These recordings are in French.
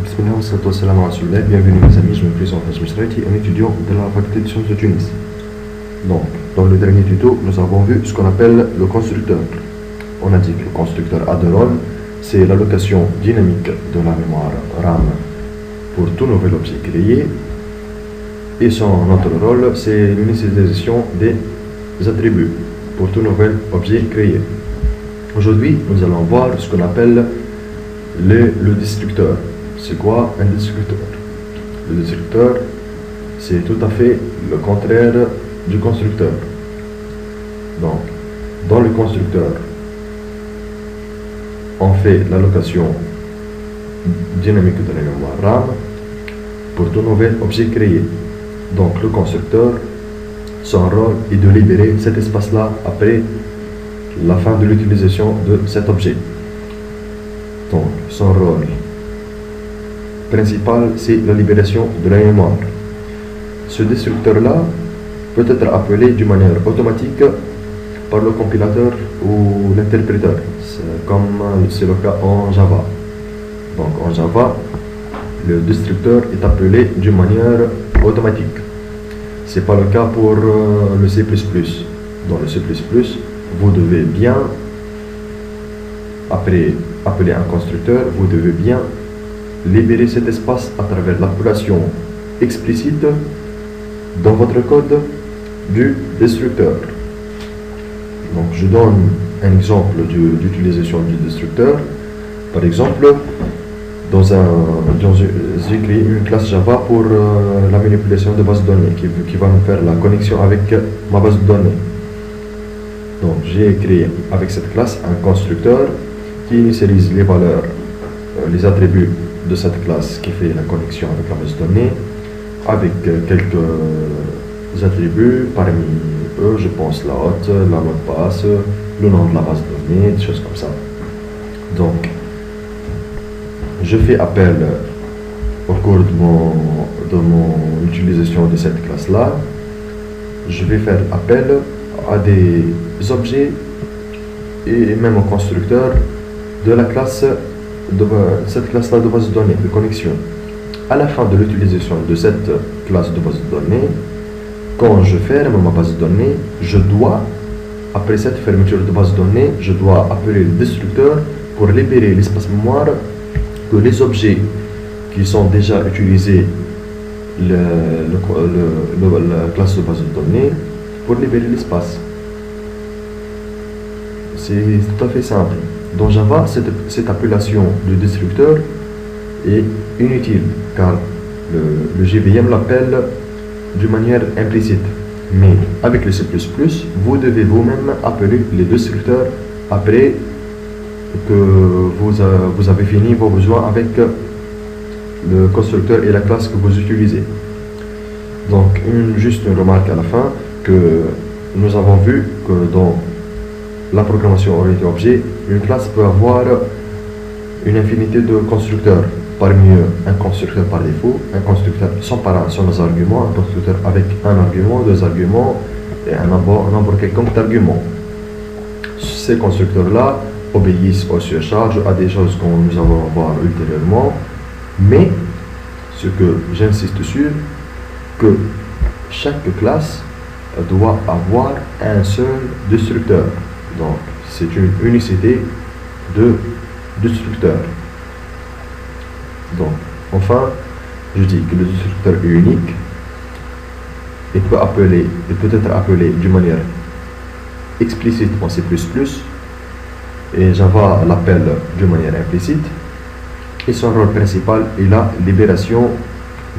Bismillah wa salatu wa salam ala rasulillah. Bienvenue mes amis, je me présente Najm Sraiti, un étudiant de la faculté de sciences de Tunis. Donc, dans le dernier tuto, nous avons vu ce qu'on appelle le constructeur. On a dit que le constructeur a deux rôles, c'est l'allocation dynamique de la mémoire RAM pour tout nouvel objet créé, et son autre rôle, c'est l'initialisation des attributs pour tout nouvel objet créé. Aujourd'hui, nous allons voir ce qu'on appelle le destructeur. C'est quoi un destructeur? Le destructeur, c'est tout à fait le contraire du constructeur. Donc, dans le constructeur, on fait l'allocation dynamique de la mémoire RAM pour tout nouvel objet créé. Donc, le constructeur, son rôle est de libérer cet espace-là après la fin de l'utilisation de cet objet. Donc, son rôle principal, c'est la libération de la mémoire. Ce destructeur-là peut être appelé d'une manière automatique par le compilateur ou l'interpréteur, comme c'est le cas en Java. Donc, en Java, le destructeur est appelé d'une manière automatique. Ce n'est pas le cas pour le C++. Dans le C++, vous devez bien, après appeler un constructeur, vous devez bien libérer cet espace à travers l'appellation explicite dans votre code du destructeur. Donc, je donne un exemple d'utilisation du destructeur. Par exemple, j'ai créé une classe Java pour la manipulation de base de données qui va me faire la connexion avec ma base de données. Donc, j'ai créé avec cette classe un constructeur qui initialise les valeurs, les attributs de cette classe qui fait la connexion avec la base de données, avec quelques attributs, parmi eux, je pense la hôte, la mot de passe, le nom de la base de données, des choses comme ça. Donc, je fais appel au cours de mon utilisation de cette classe-là, je vais faire appel à des objets et même au constructeur de la classe cette classe-là de base de données, de connexion. À la fin de l'utilisation de cette classe de base de données, quand je ferme ma base de données, je dois, après cette fermeture de base de données, je dois appeler le destructeur pour libérer l'espace mémoire que les objets qui sont déjà utilisés la classe de base de données pour libérer l'espace. C'est tout à fait simple. Dans Java, cette appellation de destructeur est inutile car le JVM l'appelle d'une manière implicite. Mais avec le C++, vous devez vous-même appeler les destructeurs après que vous avez fini vos besoins avec le constructeur et la classe que vous utilisez. Donc, juste une remarque à la fin, que nous avons vu que dans la programmation orientée objet, une classe peut avoir une infinité de constructeurs. Parmi eux, un constructeur par défaut, un constructeur sans parents, sans nos arguments, un constructeur avec un argument, deux arguments et un nombre quelconque d'arguments. Ces constructeurs-là obéissent au surcharge, à des choses que nous allons voir ultérieurement, mais ce que j'insiste sur, que chaque classe doit avoir un seul destructeur. Donc, c'est une unicité de destructeur. Donc, enfin, je dis que le destructeur est unique et peut être appelé d'une manière explicite en C++, et Java l'appelle d'une manière implicite, et son rôle principal est la libération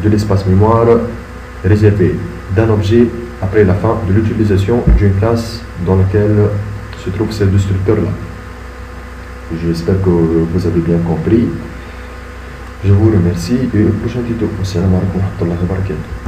de l'espace mémoire réservé d'un objet après la fin de l'utilisation d'une classe dans laquelle se trouve ce destructeur-là. J'espère que vous avez bien compris. Je vous remercie et au prochain tuto. Assalamu alaikum wa rahmatullahi wa barakatuh.